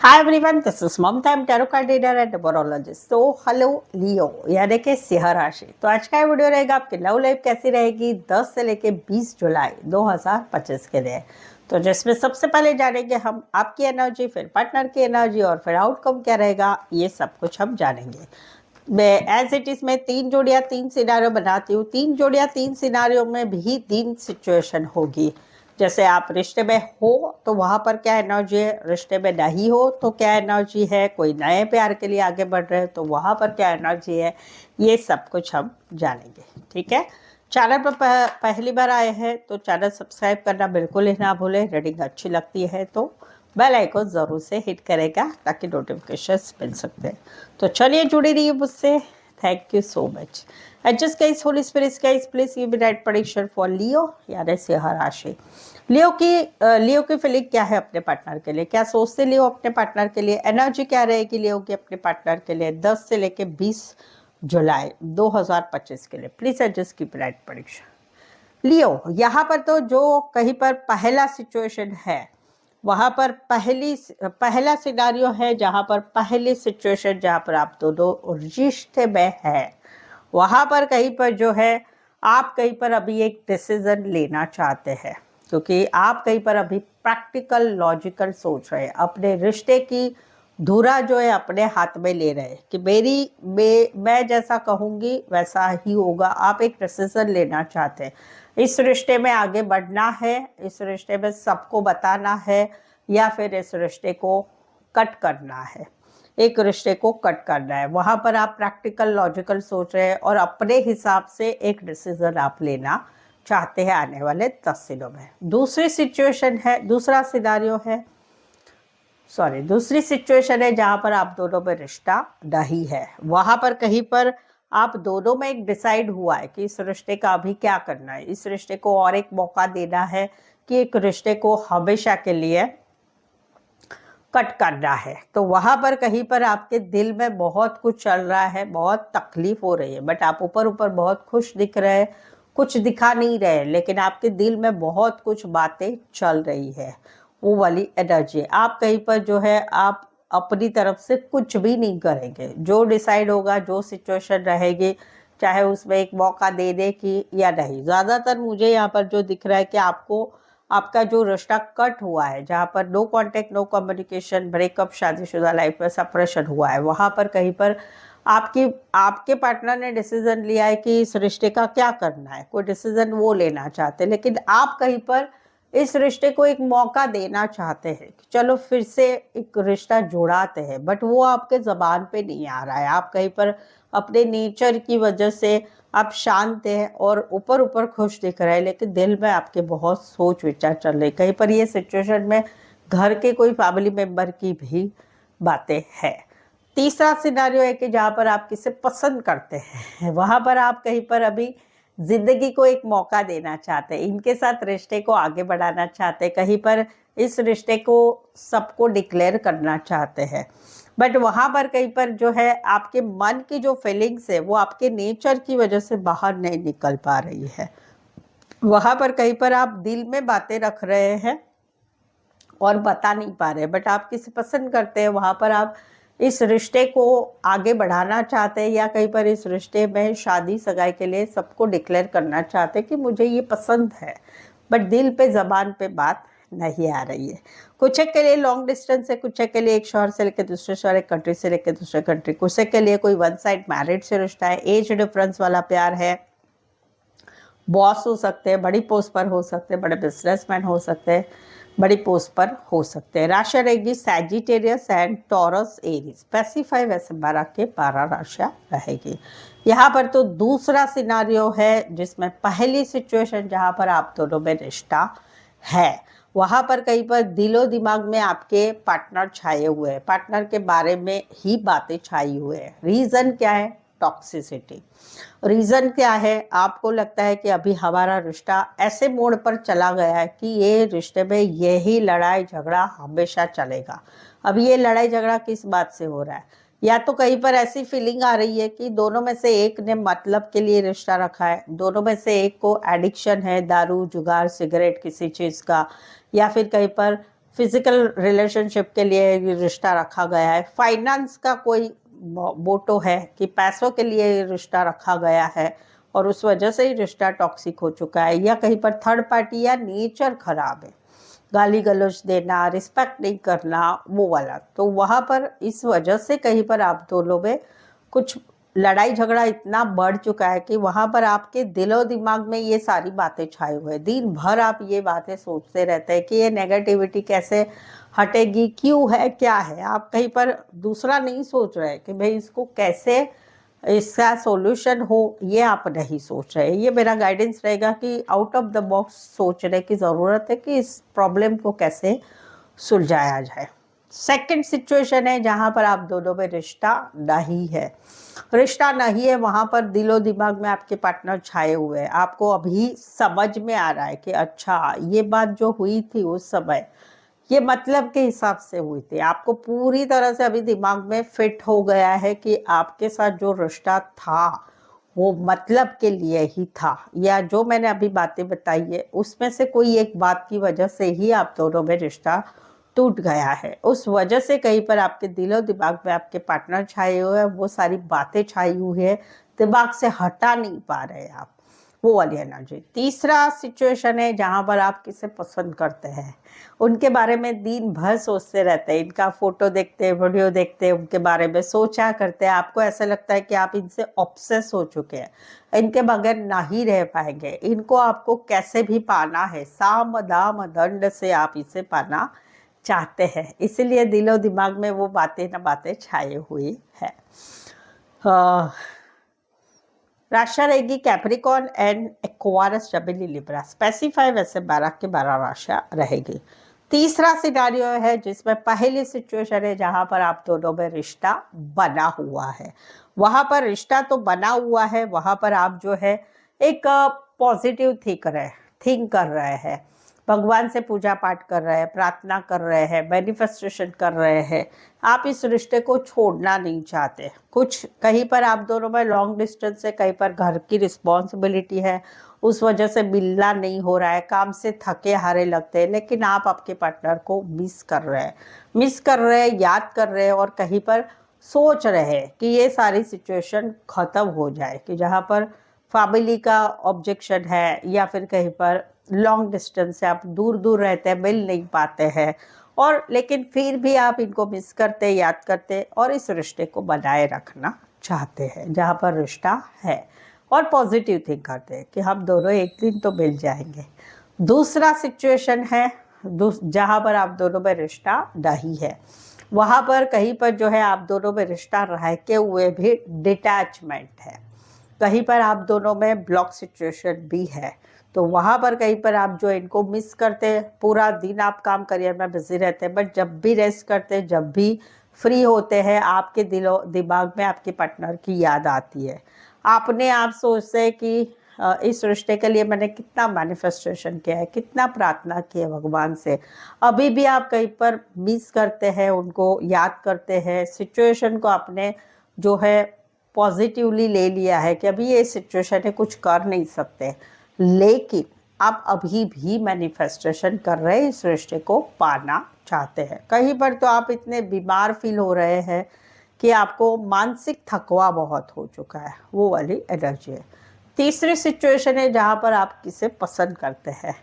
Hi everyone, this is Mamta, am tarot card reader and numerologist. तो hello Leo, यानी कि सिंह राशि। तो आज का वीडियो रहेगा आपकी लव लाइफ कैसी रहेगी 10 से लेके 20 जुलाई 2025 के लिए। तो जिसमें सबसे पहले जानेंगे हम आपकी एनर्जी, फिर पार्टनर की एनर्जी और फिर आउटकम क्या रहेगा, ये सब कुछ हम जानेंगे। मैं एज इट इज में 3 जोड़ियाँ 3 सिनारियो बनाती हूँ। 3 जोड़ियाँ 3 सिनारियो में भी 3 सिचुएशन होगी। जैसे आप रिश्ते में हो तो वहां पर क्या एनर्जी है, रिश्ते में नहीं हो तो क्या एनर्जी है, कोई नए प्यार के लिए आगे बढ़ रहे हैं तो वहां पर क्या एनर्जी है, ये सब कुछ हम जानेंगे। ठीक है। चैनल पर पहली बार आए हैं तो चैनल सब्सक्राइब करना बिल्कुल ही ना भूलें। रीडिंग अच्छी लगती है तो बेल आइकन जरूर से हिट करेगा ताकि नोटिफिकेशन मिल सकते हैं। तो चलिए जुड़ी रहिए मुझसे। Thank you so much. And just guys, Holy Spirit guys, please give me right prediction for Leo यानी सिंह राशि। लियो की फीलिंग क्या है अपने पार्टनर के लिए, क्या सोचते लियो अपने पार्टनर के लिए, एनर्जी क्या रहेगी लियो की अपने पार्टनर के लिए 10 से लेके 20 जुलाई 2025 के लिए। Please adjust keep right prediction. Leo, यहाँ पर तो जो कहीं पर पहला सिचुएशन है वहां पर पहला सिनारियो है, जहां पर पहली सिचुएशन जहां पर आप दोनों रिश्ते में है, वहां पर कहीं पर जो है आप कहीं पर अभी एक डिसीजन लेना चाहते हैं, क्योंकि आप कहीं पर अभी प्रैक्टिकल लॉजिकल सोच रहे हैं, अपने रिश्ते की धुरा जो है अपने हाथ में ले रहे हैं कि मैं जैसा कहूंगी वैसा ही होगा। आप एक डिसीजन लेना चाहते हैं, इस रिश्ते में आगे बढ़ना है, इस रिश्ते में सबको बताना है या फिर इस रिश्ते को कट करना है, एक रिश्ते को कट करना है। वहां पर आप प्रैक्टिकल लॉजिकल सोच रहे हैं और अपने हिसाब से एक डिसीजन आप लेना चाहते हैं आने वाले 10 दिनों में। दूसरी सिचुएशन है जहां पर आप दोनों में रिश्ता नहीं है। वहां पर कहीं पर आप दोनों में एक डिसाइड हुआ है कि इस रिश्ते का अभी क्या करना है, इस रिश्ते को और एक मौका देना है कि एक रिश्ते को हमेशा के लिए कट करना है। तो वहां पर कहीं पर आपके दिल में बहुत कुछ चल रहा है, बहुत तकलीफ हो रही है, बट आप ऊपर ऊपर बहुत खुश दिख रहे हैं, कुछ दिखा नहीं रहे, लेकिन आपके दिल में बहुत कुछ बातें चल रही है। वो वाली एनर्जी आप कहीं पर जो है आप अपनी तरफ से कुछ भी नहीं करेंगे, जो डिसाइड होगा, जो सिचुएशन रहेगी, चाहे उसमें एक मौका दे दे कि या नहीं। ज्यादातर मुझे यहाँ पर जो दिख रहा है कि आपका जो रिश्ता कट हुआ है, जहाँ पर no contact, no communication, breakup, शादीशुदा लाइफ में सेपरेशन हुआ है, वहां पर कहीं पर आपके पार्टनर ने डिसीजन लिया है कि इस रिश्ते का क्या करना है, कोई डिसीजन वो लेना चाहते हैं, लेकिन आप कहीं पर इस रिश्ते को एक मौका देना चाहते हैं कि चलो फिर से एक रिश्ता जुड़ाते हैं, बट वो आपके जबान पे नहीं आ रहा है। आप कहीं पर अपने नेचर की वजह से आप शांत हैं और ऊपर ऊपर खुश दिख रहे हैं, लेकिन दिल में आपके बहुत सोच विचार चल रहे। कहीं पर ये सिचुएशन में घर के कोई फैमिली मेंबर की भी बातें हैं। तीसरा सिनारियो है कि जहाँ पर आप किसे पसंद करते हैं, वहां पर आप कहीं पर अभी जिंदगी को एक मौका देना चाहते हैं, इनके साथ रिश्ते को आगे बढ़ाना चाहते हैं, कहीं पर इस रिश्ते को सबको डिक्लेयर करना चाहते हैं, बट वहां पर कहीं पर जो है आपके मन की जो फीलिंग्स है वो आपके नेचर की वजह से बाहर नहीं निकल पा रही है। वहां पर कहीं पर आप दिल में बातें रख रहे हैं और बता नहीं पा रहे, बट आप किसे पसंद करते हैं, वहां पर आप इस रिश्ते को आगे बढ़ाना चाहते हैं या कहीं पर इस रिश्ते में शादी सगाई के लिए सबको डिक्लेयर करना चाहते हैं कि मुझे ये पसंद है, बट दिल पे जबान पे बात नहीं आ रही है। कुछ एक के लिए लॉन्ग डिस्टेंस है, कुछ एक के लिए एक शहर से लेकर दूसरे शहर, एक कंट्री से लेकर दूसरे कंट्री, कुछ एक के लिए कोई वन साइड मैरिड से रिश्ता है, एज डिफरेंस वाला प्यार है, बॉस हो सकते हैं, बड़ी पोस्ट पर हो सकते हैं, बड़े बिजनेसमैन हो सकते हैं, बड़ी पोस्ट पर हो सकते हैं। राशियां रहेगी Sagittarius and taurus Aries. Specify वैसे 12 के 12 राशियां रहेगी। यहाँ पर तो दूसरा सिनारियो है जिसमें पहली सिचुएशन जहाँ पर आप दोनों में रिश्ता है, वहां पर कहीं पर दिलो दिमाग में आपके पार्टनर छाए हुए हैं, पार्टनर के बारे में ही बातें छाई हुए हैं। रीजन क्या है? टॉक्सिसिटी। रीजन क्या है? आपको लगता है कि अभी हमारा रिश्ता ऐसे मोड़ पर चला गया है कि ये रिश्ते में यही लड़ाई झगड़ा हमेशा चलेगा। अब ये लड़ाई झगड़ा किस बात से हो रहा है? या तो कहीं पर ऐसी फीलिंग आ रही है कि दोनों में से एक ने मतलब के लिए रिश्ता रखा है, दोनों में से एक को एडिक्शन है दारू, जुगार, सिगरेट, किसी चीज का, या फिर कहीं पर फिजिकल रिलेशनशिप के लिए ये रिश्ता रखा गया है, फाइनेंस का कोई मोटो है कि पैसों के लिए ये रिश्ता रखा गया है और उस वजह से ही रिश्ता टॉक्सिक हो चुका है, या कहीं पर थर्ड पार्टी या नेचर खराब है, गाली गलौज देना, रिस्पेक्ट नहीं करना, वो वाला, तो वहाँ पर इस वजह से कहीं पर आप दोनों में कुछ लड़ाई झगड़ा इतना बढ़ चुका है कि वहाँ पर आपके दिलो दिमाग में ये सारी बातें छाए हुए हैं। दिन भर आप ये बातें सोचते रहते हैं कि ये नेगेटिविटी कैसे हटेगी, क्यों है, क्या है। आप कहीं पर दूसरा नहीं सोच रहे कि भाई इसको कैसे, इसका सॉल्यूशन हो, ये आप नहीं सोच रहे। ये मेरा गाइडेंस रहेगा कि आउट ऑफ द बॉक्स सोचने की ज़रूरत है कि इस प्रॉब्लम को कैसे सुलझाया जाए। सेकंड सिचुएशन है जहाँ पर आप दोनों में रिश्ता नहीं है। रिश्ता नहीं है, वहाँ पर दिलो दिमाग में आपके पार्टनर छाए हुए हैं। आपको अभी समझ में आ रहा है कि अच्छा ये बात जो हुई थी उस समय ये मतलब के हिसाब से हुई थी। आपको पूरी तरह से अभी दिमाग में फिट हो गया है कि आपके साथ जो रिश्ता था वो मतलब के लिए ही था, या जो मैंने अभी बातें बताई है उसमें से कोई एक बात की वजह से ही आप दोनों में रिश्ता टूट गया है। उस वजह से कहीं पर आपके दिलो दिमाग में आपके पार्टनर छाए हुए हैं, वो सारी बातें छाई हुई है, दिमाग से हटा नहीं पा रहे आप, वो वाली एनर्जी। तीसरा सिचुएशन है जहाँ पर आप किसे पसंद करते हैं, उनके बारे में दिन भर सोचते रहते हैं, इनका फोटो देखते हैं, वीडियो देखते हैं, उनके बारे में सोचा करते हैं। आपको ऐसा लगता है कि आप इनसे ऑब्सेस हो चुके हैं, इनके बगैर नहीं रह पाएंगे, इनको आपको कैसे भी पाना है, साम दाम दंड से आप इसे पाना चाहते हैं। इसीलिए दिलो दिमाग में वो बातें न बातें छाई हुई है। राशि रहेगी कैप्रिकॉर्न एंड एक्वारियस, जमिनी, लिब्रा। स्पेसिफाई वैसे 12 के 12 राशियाँ रहेगी। तीसरा सिनारियो है जिसमें पहली सिचुएशन है जहाँ पर आप दोनों में रिश्ता बना हुआ है। वहाँ पर रिश्ता तो बना हुआ है, वहाँ पर आप जो है एक पॉजिटिव थिंक कर रहे हैं, भगवान से पूजा पाठ कर रहे हैं, प्रार्थना कर रहे हैं, मैनिफेस्टेशन कर रहे हैं। आप इस रिश्ते को छोड़ना नहीं चाहते। कुछ कहीं पर आप दोनों में लॉन्ग डिस्टेंस है, कहीं पर घर की रिस्पॉन्सिबिलिटी है, उस वजह से मिलना नहीं हो रहा है, काम से थके हारे लगते हैं, लेकिन आप आपके पार्टनर को मिस कर रहे हैं, याद कर रहे हैं, और कहीं पर सोच रहे हैं कि ये सारी सिचुएशन ख़त्म हो जाए, कि जहाँ पर फैमिली का ऑब्जेक्शन है या फिर कहीं पर लॉन्ग डिस्टेंस से आप दूर दूर रहते हैं, मिल नहीं पाते हैं, और लेकिन फिर भी आप इनको मिस करते, याद करते और इस रिश्ते को बनाए रखना चाहते हैं जहाँ पर रिश्ता है, और पॉजिटिव थिंक करते हैं कि हम दोनों एक दिन तो मिल जाएंगे। दूसरा सिचुएशन है जहाँ पर आप दोनों में रिश्ता नहीं है, वहाँ पर कहीं पर जो है आप दोनों में रिश्ता रह के हुए भी डिटैचमेंट है, कहीं पर आप दोनों में ब्लॉक सिचुएशन भी है। तो वहाँ पर कहीं पर आप जो इनको मिस करते हैं, पूरा दिन आप काम करियर में बिजी रहते हैं, बट जब भी रेस्ट करते हैं, जब भी फ्री होते हैं, आपके दिलो दिमाग में आपके पार्टनर की याद आती है। आपने आप सोचते हैं कि इस रिश्ते के लिए मैंने कितना मैनिफेस्टेशन किया है, कितना प्रार्थना की है भगवान से, अभी भी आप कहीं पर मिस करते हैं, उनको याद करते हैं। सिचुएशन को आपने जो है पॉजिटिवली ले लिया है कि अभी ये सिचुएशन है, कुछ कर नहीं सकते, लेकिन आप अभी भी मैनिफेस्टेशन कर रहे हैं, इस रिश्ते को पाना चाहते हैं। कहीं पर तो आप इतने बीमार फील हो रहे हैं कि आपको मानसिक थकवा बहुत हो चुका है, वो वाली एनर्जी है। तीसरी सिचुएशन है जहाँ पर आप किसे पसंद करते हैं,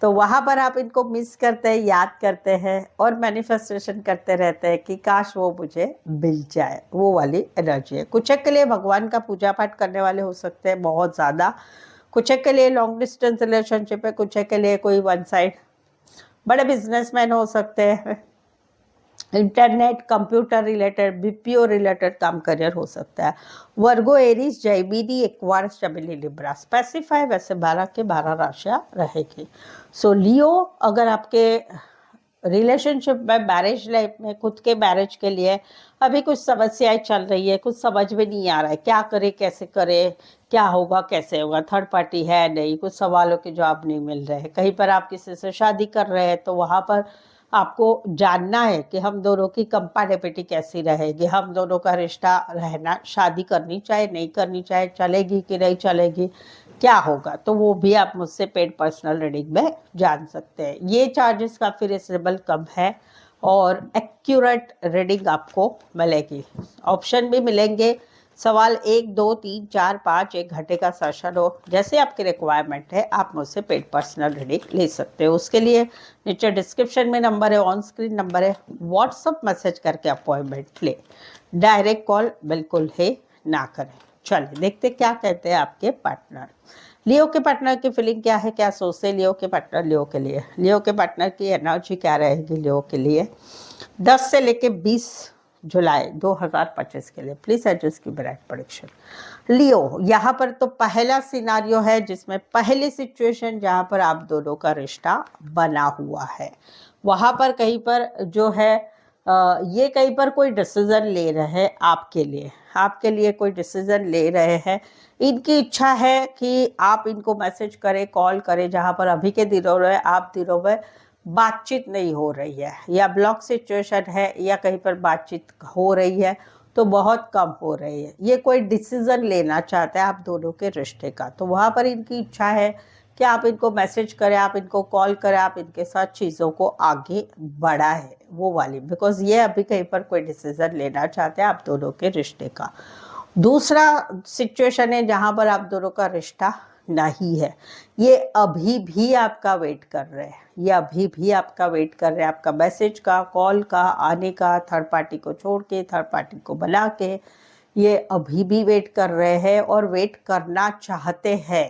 तो वहाँ पर आप इनको मिस करते हैं, याद करते हैं और मैनिफेस्टेशन करते रहते हैं कि काश वो मुझे मिल जाए, वो वाली एनर्जी है। कुछ के लिए भगवान का पूजा पाठ करने वाले हो सकते हैं बहुत ज़्यादा, कुछ के लिए लॉन्ग डिस्टेंस रिलेशनशिप है, कुछ के लिए कोई वन साइड, बड़े बिजनेसमैन हो सकते हैं, internet computer related BPO related काम करियर हो सकता है। वर्गो, एरीज, जैमिनी, एक्वारियस, जमिनी, लिब्रा। स्पेसिफाई वैसे 12 के 12 राशियाँ रहेगी। सो लियो, अगर आपके रिलेशनशिप में, मैरिज लाइफ में, खुद के मैरिज के लिए अभी कुछ समस्याएं चल रही है, कुछ समझ में नहीं आ रहा है क्या करे, कैसे करे, क्या होगा, कैसे होगा, थर्ड पार्टी है नहीं, कुछ सवालों के जवाब नहीं मिल रहे हैं, कहीं पर आप किसी से शादी कर रहे हैं तो वहाँ पर आपको जानना है कि हम दोनों की कंपैटिबिलिटी कैसी रहेगी, हम दोनों का रिश्ता रहना, शादी करनी चाहे नहीं करनी चाहे, चलेगी कि नहीं चलेगी, क्या होगा, तो वो भी आप मुझसे पेड पर्सनल रीडिंग में जान सकते हैं। ये चार्जेस काफ़ी रिजनेबल कम है और एक्यूरेट रीडिंग आपको मिलेगी। ऑप्शन भी मिलेंगे, सवाल 1, 2, 3, 4, 5, 1 घंटे का सेशन हो, जैसे आपकी रिक्वायरमेंट है आप मुझसे पेड पर्सनल रीडिंग ले सकते हो। उसके लिए नीचे डिस्क्रिप्शन में नंबर है, ऑन स्क्रीन नंबर है, व्हाट्सअप मैसेज करके अपॉइंटमेंट ले, डायरेक्ट कॉल बिल्कुल ही ना करें। चलिए देखते क्या कहते हैं आपके पार्टनर। लियो के पार्टनर की फीलिंग क्या है, क्या सोचते हैं लियो के पार्टनर लियो के लिए। लियो के पार्टनर की एनर्जी क्या रहेगी लियो के लिए 10 से लेके 20 जुलाई 2025 के लिए। प्लीज एडजस्ट की ब्राइट प्रेडिक्शन। लियो, यहाँ पर तो पहला सिनारियो है जिसमें पहली सिचुएशन जहाँ पर आप दोनों का रिश्ता बना हुआ है, वहाँ पर कहीं पर जो है ये कहीं पर कोई डिसीजन ले रहे हैं आपके लिए कोई डिसीजन ले रहे हैं। इनकी इच्छा है कि आप इनको मैसेज करें, कॉल करें, जहाँ पर अभी के दिनों में आप दिनों में बातचीत नहीं हो रही है या ब्लॉक सिचुएशन है या कहीं पर बातचीत हो रही है तो बहुत कम हो रही है। ये कोई डिसीजन लेना चाहते हैं आप दोनों के रिश्ते का, तो वहाँ पर इनकी इच्छा है कि आप इनको मैसेज करें, आप इनको कॉल करें, आप इनके साथ चीज़ों को आगे बढ़ाएं, वो वाली, बिकॉज ये अभी कहीं पर कोई डिसीजन लेना चाहते हैं आप दोनों के रिश्ते का। दूसरा सिचुएशन है जहाँ पर आप दोनों का रिश्ता नहीं है, ये अभी भी आपका वेट कर रहे हैं, ये अभी भी आपका वेट कर रहे हैं, आपका मैसेज का, कॉल का आने का, थर्ड पार्टी को छोड़ के, थर्ड पार्टी को बुला के, ये अभी भी वेट कर रहे हैं और वेट करना चाहते हैं।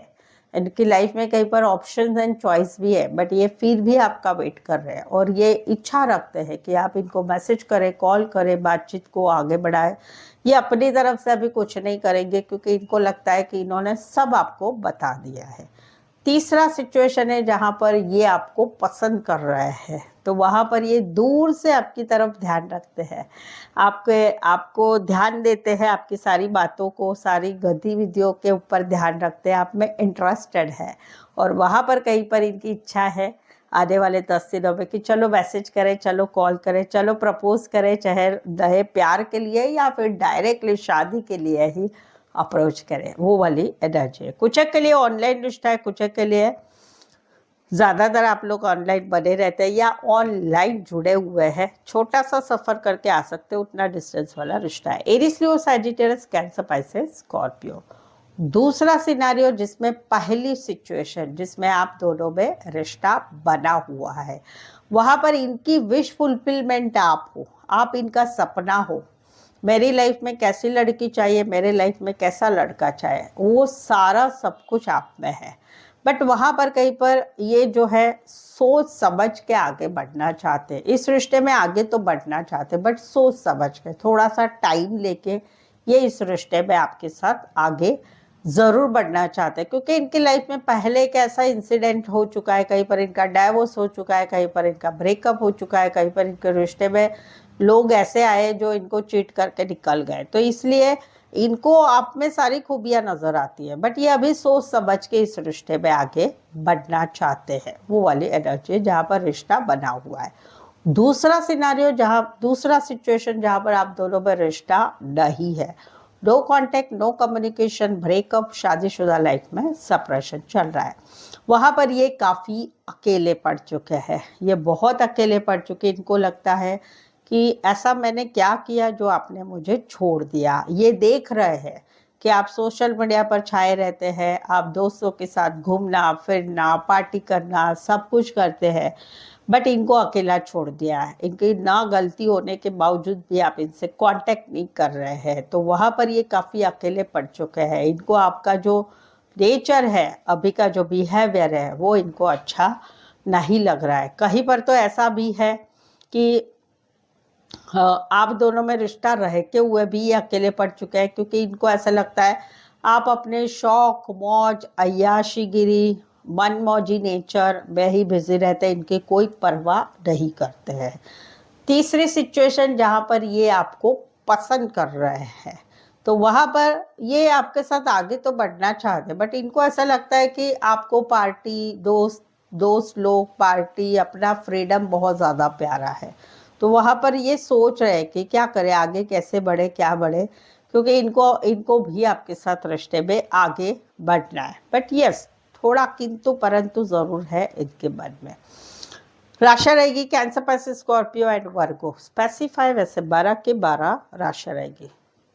इनकी लाइफ में कहीं पर ऑप्शंस एंड चॉइस भी है, बट ये फिर भी आपका वेट कर रहे हैं और ये इच्छा रखते हैं कि आप इनको मैसेज करें, कॉल करें, बातचीत को आगे बढ़ाएं। ये अपनी तरफ से अभी कुछ नहीं करेंगे क्योंकि इनको लगता है कि इन्होंने सब आपको बता दिया है। तीसरा सिचुएशन है जहाँ पर ये आपको पसंद कर रहे हैं, तो वहाँ पर ये दूर से आपकी तरफ ध्यान रखते हैं, आपको ध्यान देते हैं, आपकी सारी बातों को, सारी गतिविधियों के ऊपर ध्यान रखते हैं, आप में इंटरेस्टेड है। और वहाँ पर कहीं पर इनकी इच्छा है आने वाले 10 दिनों में कि चलो मैसेज करें, चलो कॉल करें, चलो प्रपोज करें, चाहे नए प्यार के लिए या फिर डायरेक्टली शादी के लिए ही अप्रोच करें, वो वाली एनर्जी है। कुछ के लिए ऑनलाइन रिश्ता है, कुछ के लिए ज़्यादातर आप लोग ऑनलाइन बने रहते हैं या ऑनलाइन जुड़े हुए हैं, छोटा सा सफ़र करके आ सकते हैं, उतना डिस्टेंस वाला रिश्ता है। एरीज, लियो, सैजिटेरियस, कैंसर, पाइसेस, स्कॉर्पियो। दूसरा सिनारियो जिसमें पहली सिचुएशन जिसमें आप दोनों में रिश्ता बना हुआ है, वहाँ पर इनकी विश फुलफिलमेंट आप हो, आप इनका सपना हो। मेरी लाइफ में कैसी लड़की चाहिए, मेरे लाइफ में कैसा लड़का चाहिए, वो सारा सब कुछ आप में है। बट वहाँ पर कहीं पर ये जो है सोच समझ के आगे बढ़ना चाहते हैं, इस रिश्ते में आगे तो बढ़ना चाहते हैं बट सोच समझ के, थोड़ा सा टाइम लेके ये इस रिश्ते में आपके साथ आगे ज़रूर बढ़ना चाहते हैं, क्योंकि इनकी लाइफ में पहले एक ऐसा इंसिडेंट हो चुका है, कहीं पर इनका डाइवोर्स हो चुका है, कहीं पर इनका ब्रेकअप हो चुका है, कहीं पर इनके रिश्ते में लोग ऐसे आए जो इनको चीट करके निकल गए, तो इसलिए इनको आप में सारी खूबियां नजर आती है, बट ये अभी सोच समझ के इस रिश्ते में आगे बढ़ना चाहते हैं, वो वाली एनर्जी जहाँ पर रिश्ता बना हुआ है। दूसरा सिनारियो दूसरा सिचुएशन जहाँ पर आप दोनों में रिश्ता नहीं है, no contact, no communication, breakup, शादीशुदा लाइफ में सेपरेशन चल रहा है, वहाँ पर ये काफ़ी अकेले पड़ चुके हैं, ये बहुत अकेले पड़ चुके। इनको लगता है कि ऐसा मैंने क्या किया जो आपने मुझे छोड़ दिया। ये देख रहे हैं कि आप सोशल मीडिया पर छाए रहते हैं, आप दोस्तों के साथ घूमना फिरना, पार्टी करना, सब कुछ करते हैं, बट इनको अकेला छोड़ दिया है। इनकी ना गलती होने के बावजूद भी आप इनसे कांटेक्ट नहीं कर रहे हैं, तो वहाँ पर ये काफ़ी अकेले पड़ चुके हैं। इनको आपका जो नेचर है, अभी का जो बिहेवियर है, वो इनको अच्छा नहीं लग रहा है। कहीं पर तो ऐसा भी है कि आप दोनों में रिश्ता रह के हुए भी ये अकेले पड़ चुके हैं, क्योंकि इनको ऐसा लगता है आप अपने शौक मौज, अय्याशीगिरी, मनमौजी नेचर में ही बिजी रहते हैं, इनकी कोई परवाह नहीं करते हैं। तीसरी सिचुएशन जहाँ पर ये आपको पसंद कर रहे हैं, तो वहाँ पर ये आपके साथ आगे तो बढ़ना चाहते हैं, बट इनको ऐसा लगता है कि आपको पार्टी, दोस्त लोग, पार्टी, अपना फ्रीडम बहुत ज़्यादा प्यारा है, तो वहाँ पर ये सोच रहे हैं कि क्या करें, आगे कैसे बढ़े, क्या बढ़े, क्योंकि इनको इनको भी आपके साथ रिश्ते में आगे बढ़ना है। बट यस, थोड़ा किंतु परंतु जरूर है इनके मन में। राशि रहेगी कैंसर, पैसे, स्कॉर्पियो एंड वर्गो। स्पेसिफाई वैसे 12 के 12 राशि रहेगी।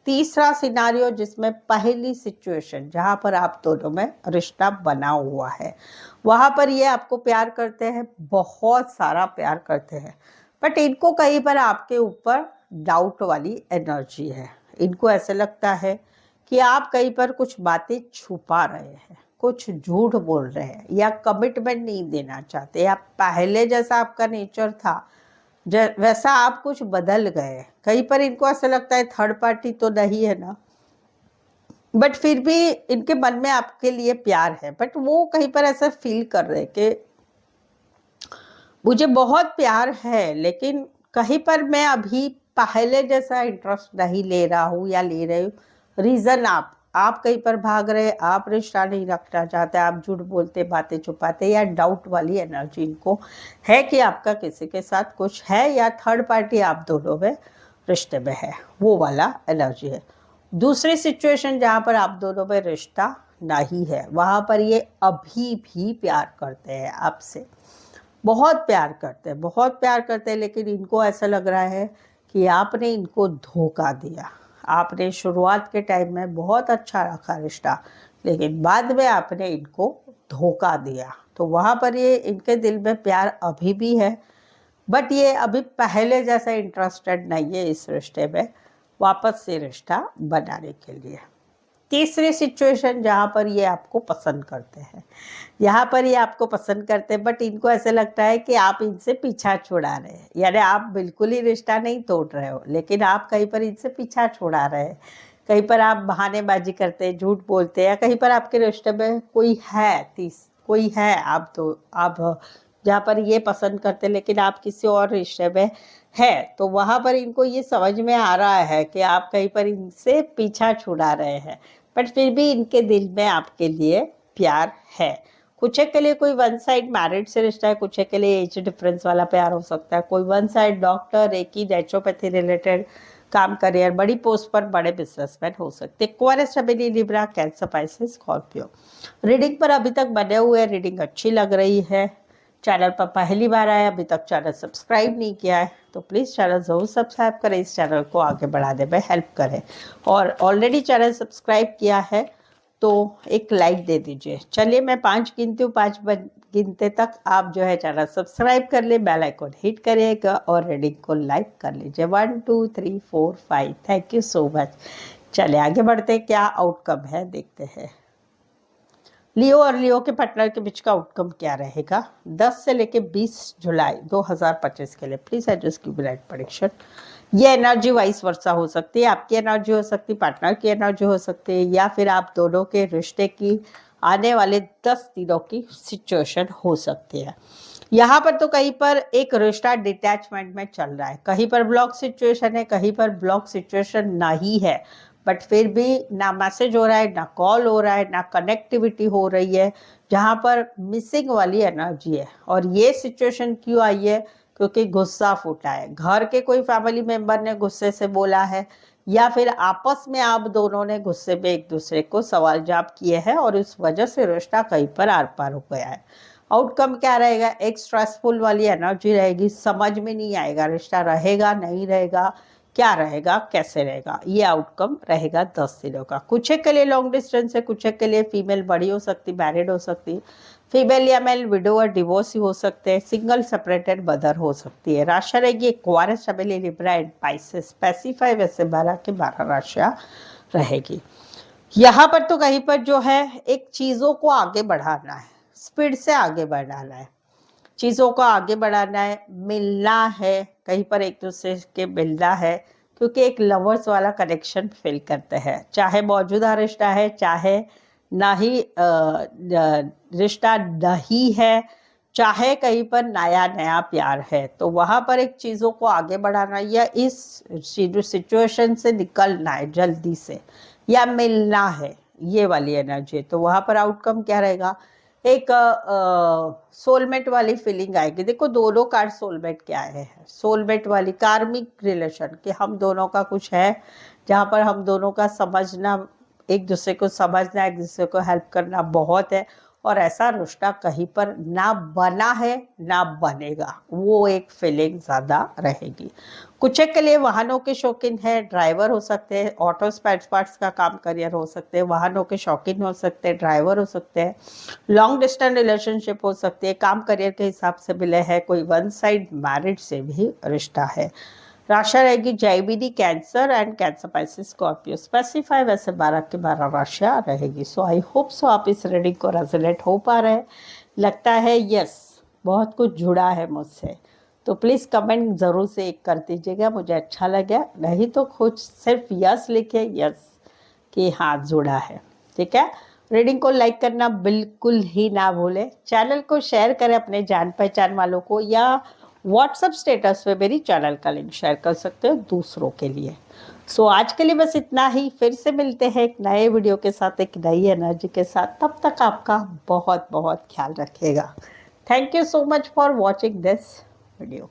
तीसरा सिनारियो जिसमें पहली सिचुएशन जहां पर आप दोनों में रिश्ता बना हुआ है, वहां पर ये आपको प्यार करते हैं, बहुत सारा प्यार करते हैं, बट इनको कहीं पर आपके ऊपर डाउट वाली एनर्जी है। इनको ऐसे लगता है कि आप कहीं पर कुछ बातें छुपा रहे हैं, कुछ झूठ बोल रहे हैं, या कमिटमेंट नहीं देना चाहते, या पहले जैसा आपका नेचर था वैसा आप कुछ बदल गए। कहीं पर इनको ऐसा लगता है थर्ड पार्टी तो नहीं है ना, बट फिर भी इनके मन में आपके लिए प्यार है। बट वो कहीं पर ऐसा फील कर रहे कि मुझे बहुत प्यार है, लेकिन कहीं पर मैं अभी पहले जैसा इंटरेस्ट नहीं ले रहा हूँ या ले रही हूँ। रीजन आप कहीं पर भाग रहे, आप रिश्ता नहीं रखना चाहते, आप झूठ बोलते, बातें छुपाते, या डाउट वाली एनर्जी इनको है कि आपका किसी के साथ कुछ है, या थर्ड पार्टी आप दोनों में रिश्ते में है, वो वाला एनर्जी है। दूसरी सिचुएशन जहाँ पर आप दोनों में रिश्ता नहीं है, वहाँ पर ये अभी भी प्यार करते हैं आपसे, बहुत प्यार करते हैं, बहुत प्यार करते हैं, लेकिन इनको ऐसा लग रहा है कि आपने इनको धोखा दिया। आपने शुरुआत के टाइम में बहुत अच्छा रखा रिश्ता, लेकिन बाद में आपने इनको धोखा दिया। तो वहाँ पर ये इनके दिल में प्यार अभी भी है, बट ये अभी पहले जैसा इंटरेस्टेड नहीं है इस रिश्ते में वापस से रिश्ता बनाने के लिए। तीसरी सिचुएशन जहाँ पर ये आपको पसंद करते हैं, यहाँ पर ये आपको पसंद करते हैं, बट इनको ऐसे लगता है कि आप इनसे पीछा छुड़ा रहे हैं, यानी आप बिल्कुल ही रिश्ता नहीं तोड़ रहे हो, लेकिन आप कहीं पर इनसे पीछा छुड़ा रहे हैं। कहीं पर आप बहानेबाजी करते हैं, झूठ बोलते हैं, या कहीं पर आपके रिश्ते में कोई है आप तो आप जहाँ पर ये पसंद करते हैं, लेकिन आप किसी और रिश्ते में है, तो वहाँ पर इनको ये समझ में आ रहा है कि आप कहीं पर इनसे पीछा छुड़ा रहे हैं, बट फिर भी इनके दिल में आपके लिए प्यार है। कुछ के लिए कोई वन साइड मैरिड से रिश्ता है, कुछ के लिए एज डिफरेंस वाला प्यार हो सकता है, कोई वन साइड डॉक्टर, एक ही नेचुरोपैथी रिलेटेड काम, करियर, बड़ी पोस्ट पर बड़े बिजनेसमैन हो सकते हैं। एक्वायरियस, शबीनी, Libra, Cancer, Pisces, Scorpio. Reading पर अभी तक बने हुए, रीडिंग अच्छी लग रही है। चैनल पर पहली बार आए, अभी तक चैनल सब्सक्राइब नहीं किया है तो प्लीज़ चैनल ज़रूर सब्सक्राइब करें, इस चैनल को आगे बढ़ाने में हेल्प करें। और ऑलरेडी चैनल सब्सक्राइब किया है तो एक लाइक दे दीजिए। चलिए मैं 5 गिनती हूँ, 5 गिनते तक आप जो है चैनल सब्सक्राइब कर ले, बेल आइकन हिट करिएगा और रीडिंग को लाइक कर लीजिए। 1 2 3 4 5। Thank you so much. चलिए आगे बढ़ते हैं, क्या आउटकम है देखते हैं। लियो और लियो के पार्टनर के बीच का आउटकम क्या रहेगा 10 से लेके 20 जुलाई 2025 के लिए। Please adjust give right prediction. ये एनर्जी वाइस वर्सा हो सकती है, आपकी एनर्जी हो सकती है, पार्टनर की एनर्जी हो सकती है, या फिर आप दोनों के रिश्ते की आने वाले 10 दिनों की सिचुएशन हो सकती है। यहाँ पर तो कहीं पर एक रिश्ता डिटैचमेंट में चल रहा है, कहीं पर ब्लॉक सिचुएशन है, कहीं पर ब्लॉक सिचुएशन नहीं है, बट फिर भी ना मैसेज हो रहा है, ना कॉल हो रहा है, ना कनेक्टिविटी हो रही है, जहाँ पर मिसिंग वाली एनर्जी है। और ये सिचुएशन क्यों आई है, क्योंकि गुस्सा फूटा है, घर के कोई फैमिली मेंबर ने गुस्से से बोला है, या फिर आपस में आप दोनों ने गुस्से में एक दूसरे को सवाल जवाब किए हैं, और इस वजह से रिश्ता कहीं पर आर पार हो गया है। आउटकम क्या रहेगा, एक स्ट्रेसफुल वाली एनर्जी रहेगी, समझ में नहीं आएगा रिश्ता रहेगा नहीं रहेगा, क्या रहेगा कैसे रहेगा। ये आउटकम रहेगा 10 दिनों का। कुछ के लिए लॉन्ग डिस्टेंस है, कुछ के लिए फीमेल बड़ी हो सकती, मैरिड हो सकती, फीमेल या मेल विडो और डिवोर्स हो सकते हैं, सिंगल सेपरेटेड मदर हो सकती है। राशि रहेगी एक्वायरियस, शबीनी, लिब्रा एंड पाइसेस। स्पेसिफाई वैसे 12 के 12 राशियां रहेगी। यहाँ पर तो कहीं पर जो है एक चीजों को आगे बढ़ाना है, स्पीड से आगे बढ़ाना है, चीज़ों को आगे बढ़ाना है, मिलना है, कहीं पर एक दूसरे के मिलना है, क्योंकि एक लवर्स वाला कनेक्शन फील करते हैं, चाहे मौजूदा रिश्ता है, चाहे ना ही रिश्ता नहीं है, चाहे कहीं पर नया नया प्यार है। तो वहाँ पर एक चीज़ों को आगे बढ़ाना या इस सिचुएशन से निकलना है जल्दी से, या मिलना है, ये वाली एनर्जी। तो वहाँ पर आउटकम क्या रहेगा, एक सोलमेट वाली फीलिंग आएगी। देखो दोनों कार्ड सोलमेट क्या है, सोलमेट वाली कार्मिक रिलेशन, कि हम दोनों का कुछ है जहाँ पर हम दोनों का समझना, एक दूसरे को समझना, एक दूसरे को हेल्प करना बहुत है। और ऐसा रिश्ता कहीं पर ना बना है ना बनेगा, वो एक फीलिंग ज़्यादा रहेगी। कुछ एक के लिए वाहनों के शौकीन है, ड्राइवर हो सकते हैं, ऑटो स्पेयर पार्ट्स का काम करियर हो सकते हैं, वाहनों के शौकीन हो सकते हैं, ड्राइवर हो सकते हैं, लॉन्ग डिस्टेंस रिलेशनशिप हो सकती है, काम करियर के हिसाब से मिले है, कोई वन साइड मैरिज से भी रिश्ता है। राशि रहेगी Jaimini cancer and cancer Pisces Scorpio, specify वैसे 12 की 12 राशियाँ रहेगी। सो आई होप सो आप इस रीडिंग को रेजोनेट हो पा रहे हैं। लगता है यस, बहुत कुछ जुड़ा है मुझसे, तो प्लीज़ कमेंट ज़रूर से एक कर दीजिएगा, मुझे अच्छा लगा। नहीं तो कुछ सिर्फ यस लिखे, यस कि हाँ जुड़ा है। ठीक है, रीडिंग को लाइक करना बिल्कुल ही ना भूलें, चैनल को शेयर करें अपने जान पहचान वालों को, या व्हाट्सएप स्टेटस पे मेरी चैनल का लिंक शेयर कर सकते हो दूसरों के लिए। सो आज के लिए बस इतना ही, फिर से मिलते हैं एक नए वीडियो के साथ, एक नई एनर्जी के साथ। तब तक आपका बहुत बहुत ख्याल रखिएगा। Thank you so much for watching this video.